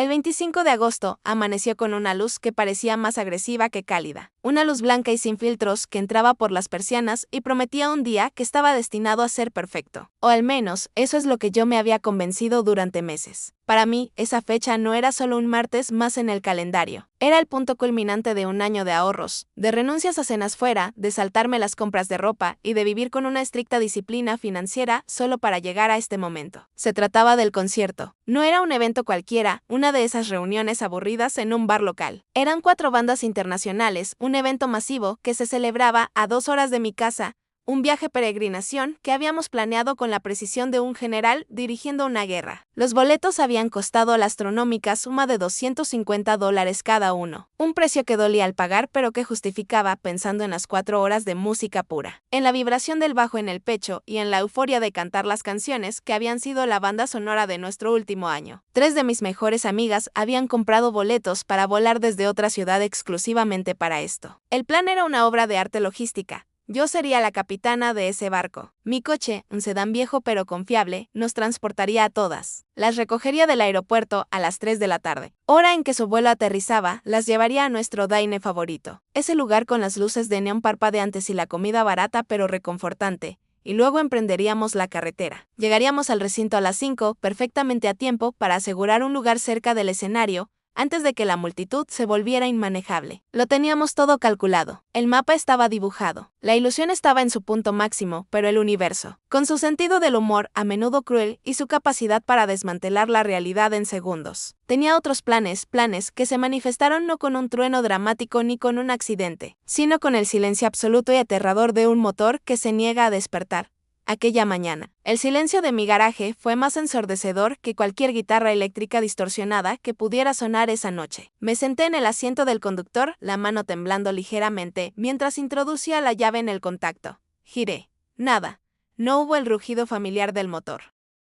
El 25 de agosto amaneció con una luz que parecía más agresiva que cálida. Una luz blanca y sin filtros que entraba por las persianas y prometía un día que estaba destinado a ser perfecto. O al menos, eso es lo que yo me había convencido durante meses. Para mí, esa fecha no era solo un martes más en el calendario. Era el punto culminante de un año de ahorros, de renuncias a cenas fuera, de saltarme las compras de ropa y de vivir con una estricta disciplina financiera solo para llegar a este momento. Se trataba del concierto. No era un evento cualquiera, una de esas reuniones aburridas en un bar local. Eran 4 bandas internacionales, un evento masivo que se celebraba a 2 horas de mi casa, un viaje peregrinación que habíamos planeado con la precisión de un general dirigiendo una guerra. Los boletos habían costado la astronómica suma de $250 cada uno, un precio que dolía al pagar pero que justificaba pensando en las 4 horas de música pura, en la vibración del bajo en el pecho y en la euforia de cantar las canciones que habían sido la banda sonora de nuestro último año. 3 de mis mejores amigas habían comprado boletos para volar desde otra ciudad exclusivamente para esto. El plan era una obra de arte logística. Yo sería la capitana de ese barco. Mi coche, un sedán viejo pero confiable, nos transportaría a todas. Las recogería del aeropuerto a las 3 de la tarde. Hora en que su vuelo aterrizaba, las llevaría a nuestro dine favorito. Ese lugar con las luces de neón parpadeantes y la comida barata pero reconfortante. Y luego emprenderíamos la carretera. Llegaríamos al recinto a las 5, perfectamente a tiempo para asegurar un lugar cerca del escenario, antes de que la multitud se volviera inmanejable. Lo teníamos todo calculado. El mapa estaba dibujado. La ilusión estaba en su punto máximo, pero el universo, con su sentido del humor a menudo cruel y su capacidad para desmantelar la realidad en segundos, tenía otros planes que se manifestaron no con un trueno dramático ni con un accidente, sino con el silencio absoluto y aterrador de un motor que se niega a despertar. Aquella mañana, el silencio de mi garaje fue más ensordecedor que cualquier guitarra eléctrica distorsionada que pudiera sonar esa noche. Me senté en el asiento del conductor, la mano temblando ligeramente, mientras introducía la llave en el contacto. Giré. Nada. No hubo el rugido familiar del motor,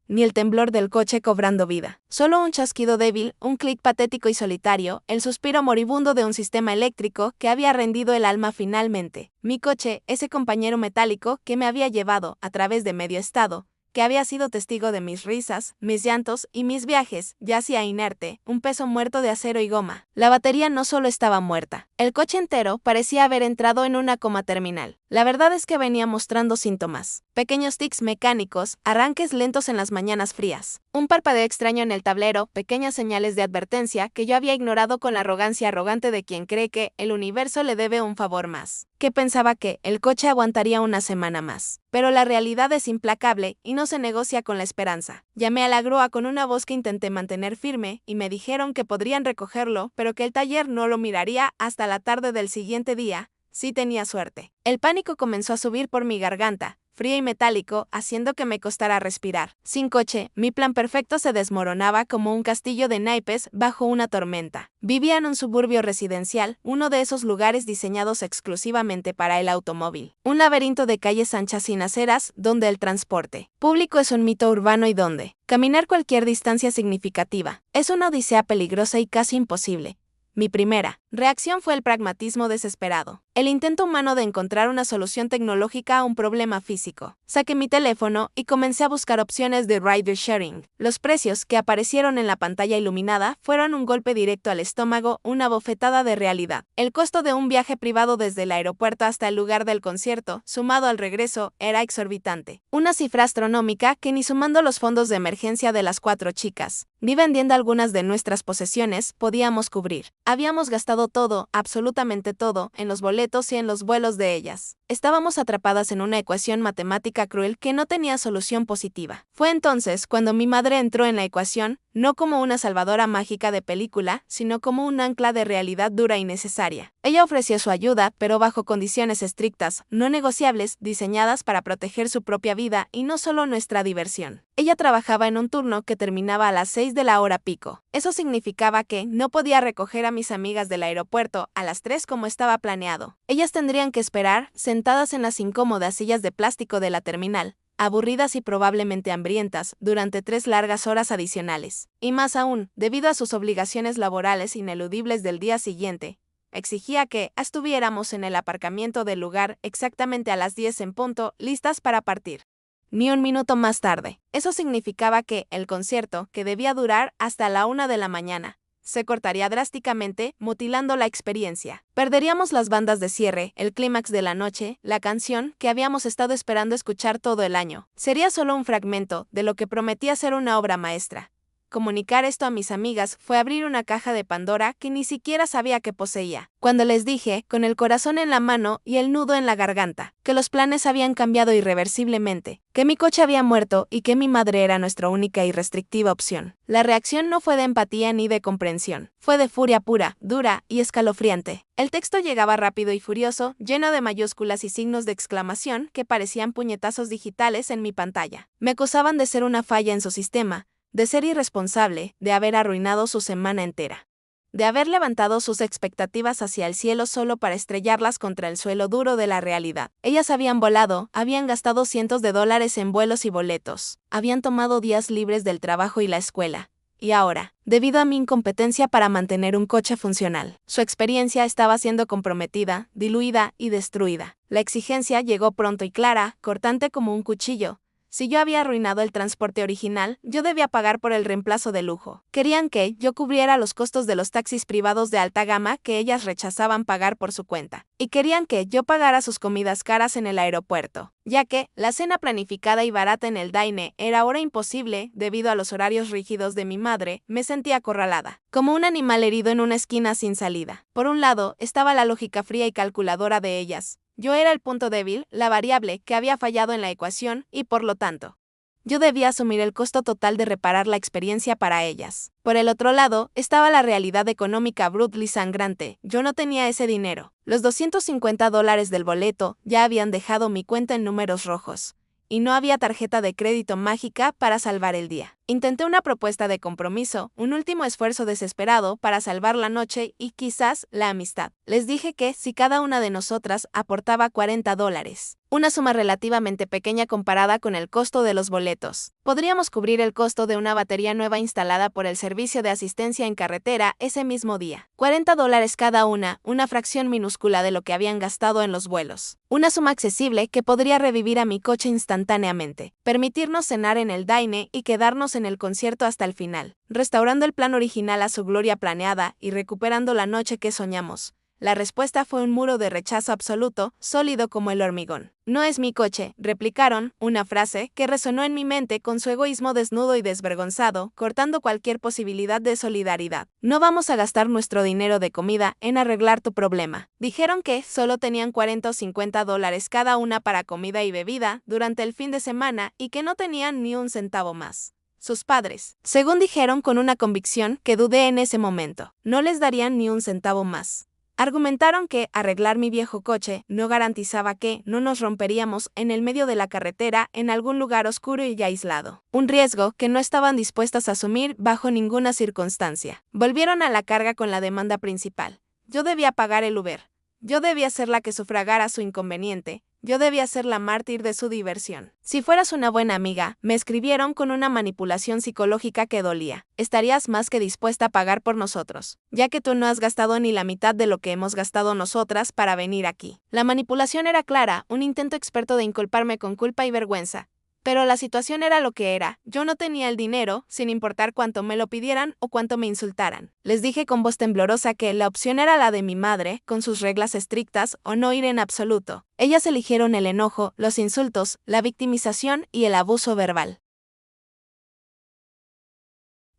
ni el temblor del coche cobrando vida. Solo un chasquido débil, un clic patético y solitario, el suspiro moribundo de un sistema eléctrico que había rendido el alma finalmente. Mi coche, ese compañero metálico que me había llevado a través de medio estado, que había sido testigo de mis risas, mis llantos y mis viajes, yacía inerte, un peso muerto de acero y goma. La batería no solo estaba muerta, el coche entero parecía haber entrado en una coma terminal. La verdad es que venía mostrando síntomas. Pequeños tics mecánicos, arranques lentos en las mañanas frías, un parpadeo extraño en el tablero, pequeñas señales de advertencia que yo había ignorado con la arrogancia arrogante de quien cree que el universo le debe un favor más, que pensaba que el coche aguantaría una semana más. Pero la realidad es implacable y no se negocia con la esperanza. Llamé a la grúa con una voz que intenté mantener firme y me dijeron que podrían recogerlo, pero que el taller no lo miraría hasta la tarde del siguiente día, si tenía suerte. El pánico comenzó a subir por mi garganta, frío y metálico, haciendo que me costara respirar. Sin coche, mi plan perfecto se desmoronaba como un castillo de naipes bajo una tormenta. Vivía en un suburbio residencial, uno de esos lugares diseñados exclusivamente para el automóvil. Un laberinto de calles anchas sin aceras, donde el transporte público es un mito urbano y donde caminar cualquier distancia significativa es una odisea peligrosa y casi imposible. Mi primera reacción fue el pragmatismo desesperado, el intento humano de encontrar una solución tecnológica a un problema físico. Saqué mi teléfono y comencé a buscar opciones de rider sharing. Los precios que aparecieron en la pantalla iluminada fueron un golpe directo al estómago, una bofetada de realidad. El costo de un viaje privado desde el aeropuerto hasta el lugar del concierto, sumado al regreso, era exorbitante. Una cifra astronómica que ni sumando los fondos de emergencia de las 4 chicas, ni vendiendo algunas de nuestras posesiones, podíamos cubrir. Habíamos gastado todo, absolutamente todo, en los boletos y en los vuelos de ellas. Estábamos atrapadas en una ecuación matemática cruel que no tenía solución positiva. Fue entonces cuando mi madre entró en la ecuación, no como una salvadora mágica de película, sino como un ancla de realidad dura y necesaria. Ella ofreció su ayuda, pero bajo condiciones estrictas, no negociables, diseñadas para proteger su propia vida y no solo nuestra diversión. Ella trabajaba en un turno que terminaba a las 6 de la hora pico. Eso significaba que no podía recoger a mis amigas del aeropuerto a las 3 como estaba planeado. Ellas tendrían que esperar, sentadas en las incómodas sillas de plástico de la terminal, aburridas y probablemente hambrientas, durante 3 largas horas adicionales. Y más aún, debido a sus obligaciones laborales ineludibles del día siguiente, exigía que estuviéramos en el aparcamiento del lugar exactamente a las 10 en punto, listas para partir. Ni un minuto más tarde. Eso significaba que el concierto, que debía durar hasta la 1 de la mañana, se cortaría drásticamente, mutilando la experiencia. Perderíamos las bandas de cierre, el clímax de la noche, la canción que habíamos estado esperando escuchar todo el año. Sería solo un fragmento de lo que prometía ser una obra maestra. Comunicar esto a mis amigas fue abrir una caja de Pandora que ni siquiera sabía que poseía. Cuando les dije, con el corazón en la mano y el nudo en la garganta, que los planes habían cambiado irreversiblemente, que mi coche había muerto y que mi madre era nuestra única y restrictiva opción, la reacción no fue de empatía ni de comprensión, fue de furia pura, dura y escalofriante. El texto llegaba rápido y furioso, lleno de mayúsculas y signos de exclamación que parecían puñetazos digitales en mi pantalla. Me acusaban de ser una falla en su sistema, de ser irresponsable, de haber arruinado su semana entera, de haber levantado sus expectativas hacia el cielo solo para estrellarlas contra el suelo duro de la realidad. Ellas habían volado, habían gastado cientos de dólares en vuelos y boletos, habían tomado días libres del trabajo y la escuela, y ahora, debido a mi incompetencia para mantener un coche funcional, su experiencia estaba siendo comprometida, diluida y destruida. La exigencia llegó pronto y clara, cortante como un cuchillo. Si yo había arruinado el transporte original, yo debía pagar por el reemplazo de lujo. Querían que yo cubriera los costos de los taxis privados de alta gama que ellas rechazaban pagar por su cuenta. Y querían que yo pagara sus comidas caras en el aeropuerto, ya que la cena planificada y barata en el Dine era ahora imposible debido a los horarios rígidos de mi madre. Me sentía acorralada, como un animal herido en una esquina sin salida. Por un lado, estaba la lógica fría y calculadora de ellas. Yo era el punto débil, la variable que había fallado en la ecuación y, por lo tanto, yo debía asumir el costo total de reparar la experiencia para ellas. Por el otro lado, estaba la realidad económica brutal y sangrante. Yo no tenía ese dinero. Los $250 del boleto ya habían dejado mi cuenta en números rojos, y no había tarjeta de crédito mágica para salvar el día. Intenté una propuesta de compromiso, un último esfuerzo desesperado para salvar la noche y quizás la amistad. Les dije que si cada una de nosotras aportaba $40, una suma relativamente pequeña comparada con el costo de los boletos, podríamos cubrir el costo de una batería nueva instalada por el servicio de asistencia en carretera ese mismo día. $40 cada una fracción minúscula de lo que habían gastado en los vuelos. Una suma accesible que podría revivir a mi coche instantáneamente, permitirnos cenar en el Dine y quedarnos en el concierto hasta el final, restaurando el plan original a su gloria planeada y recuperando la noche que soñamos. La respuesta fue un muro de rechazo absoluto, sólido como el hormigón. No es mi coche, replicaron, una frase que resonó en mi mente con su egoísmo desnudo y desvergonzado, cortando cualquier posibilidad de solidaridad. No vamos a gastar nuestro dinero de comida en arreglar tu problema. Dijeron que solo tenían $40 o $50 cada una para comida y bebida durante el fin de semana y que no tenían ni un centavo más. Sus padres, según dijeron con una convicción que dudé en ese momento, no les darían ni un centavo más. Argumentaron que arreglar mi viejo coche no garantizaba que no nos romperíamos en el medio de la carretera en algún lugar oscuro y aislado, un riesgo que no estaban dispuestas a asumir bajo ninguna circunstancia. Volvieron a la carga con la demanda principal. Yo debía pagar el Uber. Yo debía ser la que sufragara su inconveniente. Yo debía ser la mártir de su diversión. Si fueras una buena amiga, me escribieron con una manipulación psicológica que dolía. Estarías más que dispuesta a pagar por nosotros, ya que tú no has gastado ni la mitad de lo que hemos gastado nosotras para venir aquí. La manipulación era clara, un intento experto de inculparme con culpa y vergüenza. Pero la situación era lo que era. Yo no tenía el dinero, sin importar cuánto me lo pidieran o cuánto me insultaran. Les dije con voz temblorosa que la opción era la de mi madre, con sus reglas estrictas, o no ir en absoluto. Ellas eligieron el enojo, los insultos, la victimización y el abuso verbal.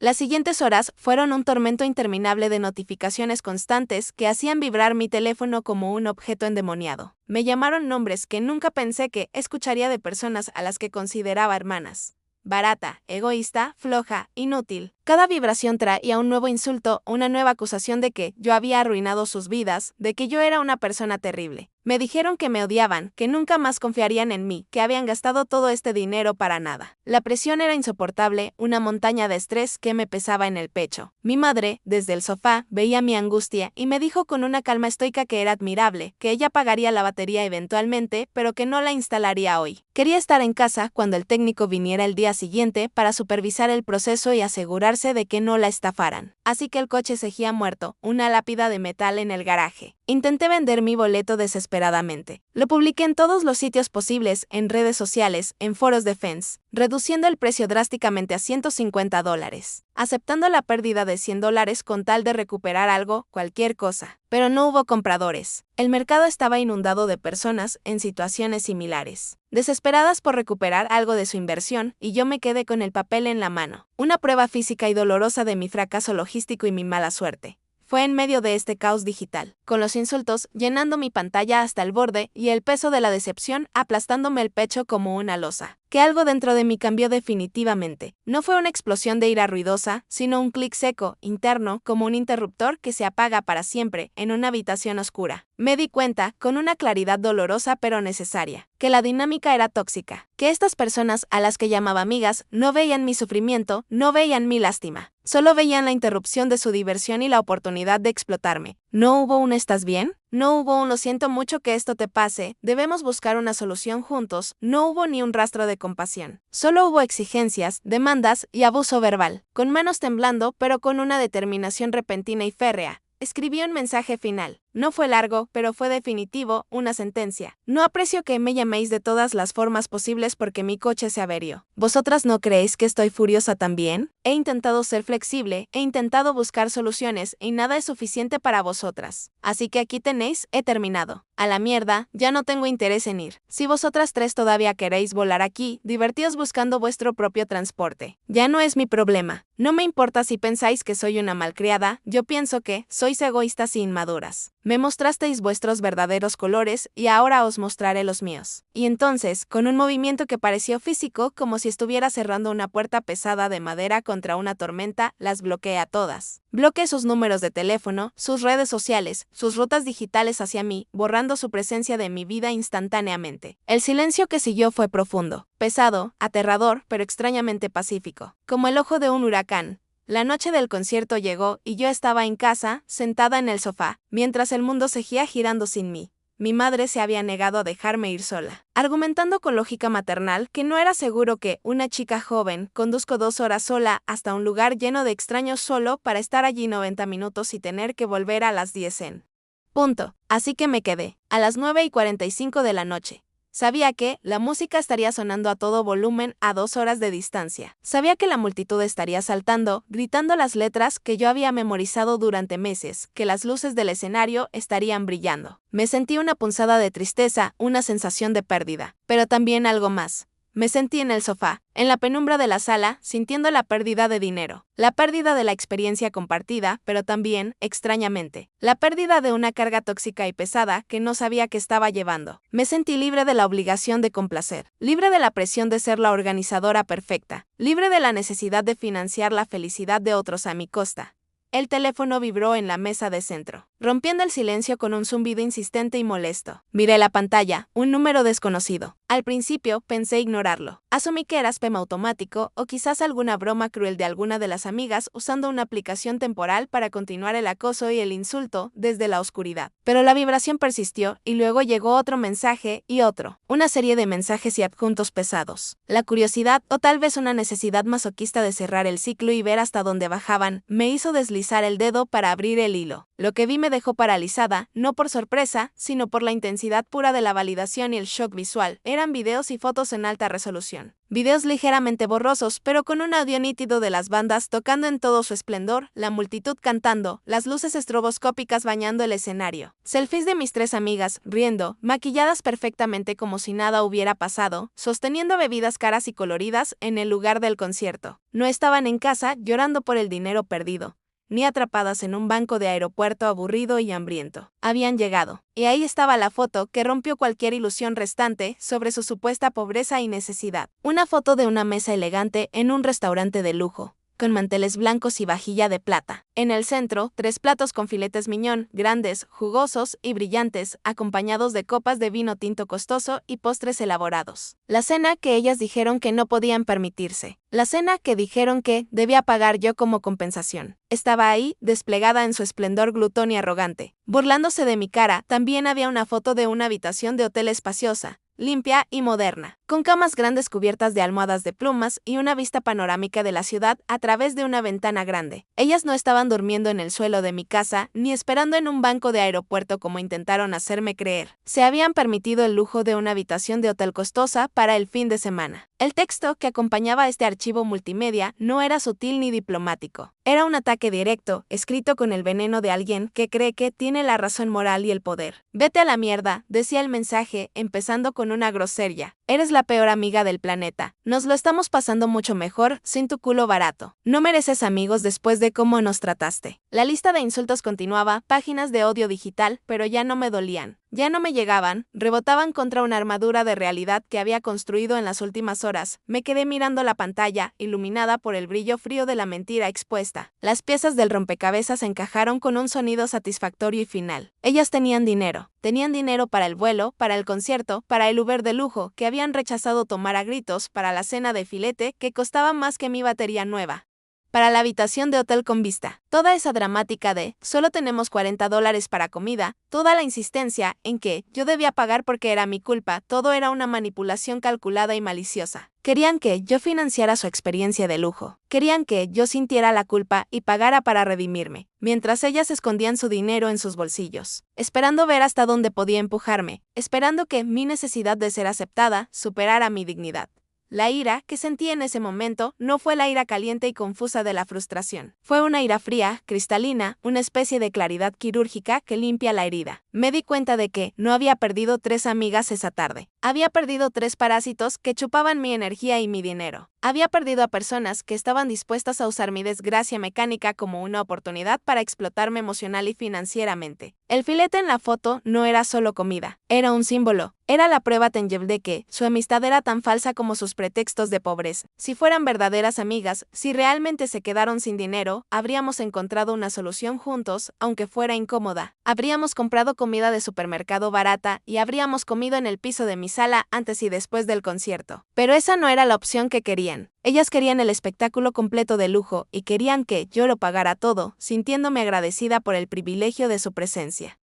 Las siguientes horas fueron un tormento interminable de notificaciones constantes que hacían vibrar mi teléfono como un objeto endemoniado. Me llamaron nombres que nunca pensé que escucharía de personas a las que consideraba hermanas. Barata, egoísta, floja, inútil. Cada vibración traía un nuevo insulto, una nueva acusación de que yo había arruinado sus vidas, de que yo era una persona terrible. Me dijeron que me odiaban, que nunca más confiarían en mí, que habían gastado todo este dinero para nada. La presión era insoportable, una montaña de estrés que me pesaba en el pecho. Mi madre, desde el sofá, veía mi angustia y me dijo con una calma estoica que era admirable, que ella pagaría la batería eventualmente, pero que no la instalaría hoy. Quería estar en casa cuando el técnico viniera el día siguiente para supervisar el proceso y asegurarse de que no la estafaran. Así que el coche seguía muerto, una lápida de metal en el garaje. Intenté vender mi boleto desesperadamente desesperadamente. Lo publiqué en todos los sitios posibles, en redes sociales, en foros de fans, reduciendo el precio drásticamente a $150, aceptando la pérdida de $100 con tal de recuperar algo, cualquier cosa. Pero no hubo compradores. El mercado estaba inundado de personas en situaciones similares, desesperadas por recuperar algo de su inversión, y yo me quedé con el papel en la mano. Una prueba física y dolorosa de mi fracaso logístico y mi mala suerte. Fue en medio de este caos digital, con los insultos llenando mi pantalla hasta el borde y el peso de la decepción aplastándome el pecho como una losa, que algo dentro de mí cambió definitivamente. No fue una explosión de ira ruidosa, sino un clic seco, interno, como un interruptor que se apaga para siempre en una habitación oscura. Me di cuenta, con una claridad dolorosa pero necesaria, que la dinámica era tóxica, que estas personas a las que llamaba amigas no veían mi sufrimiento, no veían mi lástima. Solo veían la interrupción de su diversión y la oportunidad de explotarme. ¿No hubo un ¿estás bien? No hubo un lo siento mucho que esto te pase, debemos buscar una solución juntos, no hubo ni un rastro de compasión. Solo hubo exigencias, demandas y abuso verbal. Con manos temblando, pero con una determinación repentina y férrea, escribí un mensaje final. No fue largo, pero fue definitivo, una sentencia. No aprecio que me llaméis de todas las formas posibles porque mi coche se averió. ¿Vosotras no creéis que estoy furiosa también? He intentado ser flexible, he intentado buscar soluciones y nada es suficiente para vosotras. Así que aquí tenéis, he terminado. A la mierda, ya no tengo interés en ir. Si vosotras tres todavía queréis volar aquí, divertíos buscando vuestro propio transporte. Ya no es mi problema. No me importa si pensáis que soy una malcriada, yo pienso que sois egoístas e inmaduras. Me mostrasteis vuestros verdaderos colores y ahora os mostraré los míos. Y entonces, con un movimiento que pareció físico, como si estuviera cerrando una puerta pesada de madera contra una tormenta, las bloqueé a todas. Bloqueé sus números de teléfono, sus redes sociales, sus rutas digitales hacia mí, borrando su presencia de mi vida instantáneamente. El silencio que siguió fue profundo, pesado, aterrador, pero extrañamente pacífico, como el ojo de un huracán. La noche del concierto llegó y yo estaba en casa, sentada en el sofá, mientras el mundo seguía girando sin mí. Mi madre se había negado a dejarme ir sola, argumentando con lógica maternal que no era seguro que una chica joven conduzco 2 horas sola hasta un lugar lleno de extraños solo para estar allí 90 minutos y tener que volver a las 10 en punto. Así que me quedé, a las 9:45 de la noche. Sabía que la música estaría sonando a todo volumen a 2 horas de distancia. Sabía que la multitud estaría saltando, gritando las letras que yo había memorizado durante meses, que las luces del escenario estarían brillando. Me sentí una punzada de tristeza, una sensación de pérdida, pero también algo más. Me sentí en el sofá, en la penumbra de la sala, sintiendo la pérdida de dinero, la pérdida de la experiencia compartida, pero también, extrañamente, la pérdida de una carga tóxica y pesada que no sabía que estaba llevando. Me sentí libre de la obligación de complacer, libre de la presión de ser la organizadora perfecta, libre de la necesidad de financiar la felicidad de otros a mi costa. El teléfono vibró en la mesa de centro, rompiendo el silencio con un zumbido insistente y molesto. Miré la pantalla, un número desconocido. Al principio pensé ignorarlo. Asumí que era spam automático o quizás alguna broma cruel de alguna de las amigas usando una aplicación temporal para continuar el acoso y el insulto desde la oscuridad. Pero la vibración persistió y luego llegó otro mensaje y otro. Una serie de mensajes y adjuntos pesados. La curiosidad o tal vez una necesidad masoquista de cerrar el ciclo y ver hasta dónde bajaban me hizo deslizar el dedo para abrir el hilo. Lo que vi me dejó paralizada, no por sorpresa, sino por la intensidad pura de la validación y el shock visual. Eran videos y fotos en alta resolución. Videos ligeramente borrosos, pero con un audio nítido de las bandas tocando en todo su esplendor, la multitud cantando, las luces estroboscópicas bañando el escenario. Selfies de mis 3 amigas, riendo, maquilladas perfectamente como si nada hubiera pasado, sosteniendo bebidas caras y coloridas en el lugar del concierto. No estaban en casa llorando por el dinero perdido, ni atrapadas en un banco de aeropuerto aburrido y hambriento. Habían llegado, y ahí estaba la foto que rompió cualquier ilusión restante sobre su supuesta pobreza y necesidad. Una foto de una mesa elegante en un restaurante de lujo, con manteles blancos y vajilla de plata. En el centro, 3 platos con filetes miñón, grandes, jugosos y brillantes, acompañados de copas de vino tinto costoso y postres elaborados. La cena que ellas dijeron que no podían permitirse. La cena que dijeron que debía pagar yo como compensación. Estaba ahí, desplegada en su esplendor glutón y arrogante. Burlándose de mi cara, también había una foto de una habitación de hotel espaciosa, limpia y moderna, con camas grandes cubiertas de almohadas de plumas y una vista panorámica de la ciudad a través de una ventana grande. Ellas no estaban durmiendo en el suelo de mi casa, ni esperando en un banco de aeropuerto como intentaron hacerme creer. Se habían permitido el lujo de una habitación de hotel costosa para el fin de semana. El texto que acompañaba este archivo multimedia no era sutil ni diplomático. Era un ataque directo, escrito con el veneno de alguien que cree que tiene la razón moral y el poder. Vete a la mierda, decía el mensaje, empezando con una grosería. Eres la peor amiga del planeta. Nos lo estamos pasando mucho mejor sin tu culo barato. No mereces amigos después de cómo nos trataste. La lista de insultos continuaba, páginas de odio digital, pero ya no me dolían. Ya no me llegaban, rebotaban contra una armadura de realidad que había construido en las últimas horas. Me quedé mirando la pantalla, iluminada por el brillo frío de la mentira expuesta. Las piezas del rompecabezas encajaron con un sonido satisfactorio y final. Ellas tenían dinero. Tenían dinero para el vuelo, para el concierto, para el Uber de lujo, que habían rechazado tomar a gritos, para la cena de filete, que costaba más que mi batería nueva. Para la habitación de hotel con vista. Toda esa dramática de, solo tenemos $40 para comida, toda la insistencia en que yo debía pagar porque era mi culpa, todo era una manipulación calculada y maliciosa. Querían que yo financiara su experiencia de lujo. Querían que yo sintiera la culpa y pagara para redimirme, mientras ellas escondían su dinero en sus bolsillos, esperando ver hasta dónde podía empujarme, esperando que mi necesidad de ser aceptada superara mi dignidad. La ira que sentí en ese momento no fue la ira caliente y confusa de la frustración. Fue una ira fría, cristalina, una especie de claridad quirúrgica que limpia la herida. Me di cuenta de que no había perdido 3 amigas esa tarde. Había perdido 3 parásitos que chupaban mi energía y mi dinero. Había perdido a personas que estaban dispuestas a usar mi desgracia mecánica como una oportunidad para explotarme emocional y financieramente. El filete en la foto no era solo comida, era un símbolo. Era la prueba tangible de que su amistad era tan falsa como sus pretextos de pobreza. Si fueran verdaderas amigas, si realmente se quedaron sin dinero, habríamos encontrado una solución juntos, aunque fuera incómoda. Habríamos comprado comida de supermercado barata y habríamos comido en el piso de mi sala antes y después del concierto. Pero esa no era la opción que querían. Ellas querían el espectáculo completo de lujo y querían que yo lo pagara todo, sintiéndome agradecida por el privilegio de su presencia.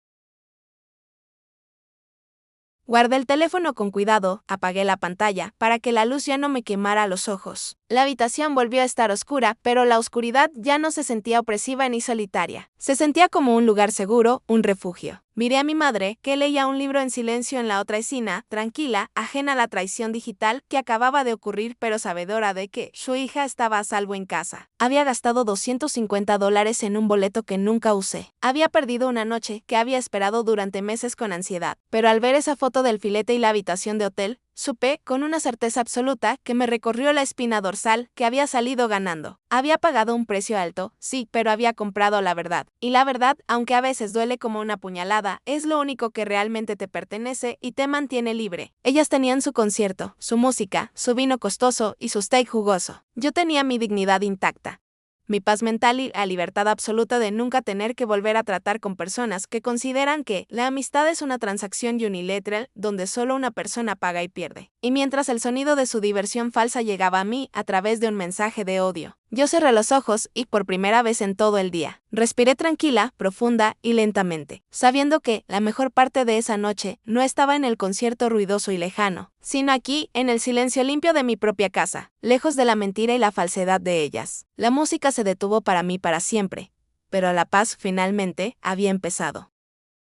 Guardé el teléfono con cuidado, apagué la pantalla, para que la luz ya no me quemara los ojos. La habitación volvió a estar oscura, pero la oscuridad ya no se sentía opresiva ni solitaria. Se sentía como un lugar seguro, un refugio. Miré a mi madre, que leía un libro en silencio en la otra esquina, tranquila, ajena a la traición digital que acababa de ocurrir, pero sabedora de que su hija estaba a salvo en casa. Había gastado $250 en un boleto que nunca usé. Había perdido una noche que había esperado durante meses con ansiedad, pero al ver esa foto del filete y la habitación de hotel, supe con una certeza absoluta que me recorrió la espina dorsal que había salido ganando. Había pagado un precio alto, sí, pero había comprado la verdad. Y la verdad, aunque a veces duele como una puñalada, es lo único que realmente te pertenece y te mantiene libre. Ellas tenían su concierto, su música, su vino costoso y su steak jugoso. Yo tenía mi dignidad intacta. Mi paz mental y la libertad absoluta de nunca tener que volver a tratar con personas que consideran que la amistad es una transacción unilateral donde solo una persona paga y pierde. Y mientras el sonido de su diversión falsa llegaba a mí a través de un mensaje de odio, yo cerré los ojos y por primera vez en todo el día, respiré tranquila, profunda y lentamente, sabiendo que la mejor parte de esa noche no estaba en el concierto ruidoso y lejano, sino aquí, en el silencio limpio de mi propia casa, lejos de la mentira y la falsedad de ellas. La música se detuvo para mí para siempre, pero la paz finalmente había empezado.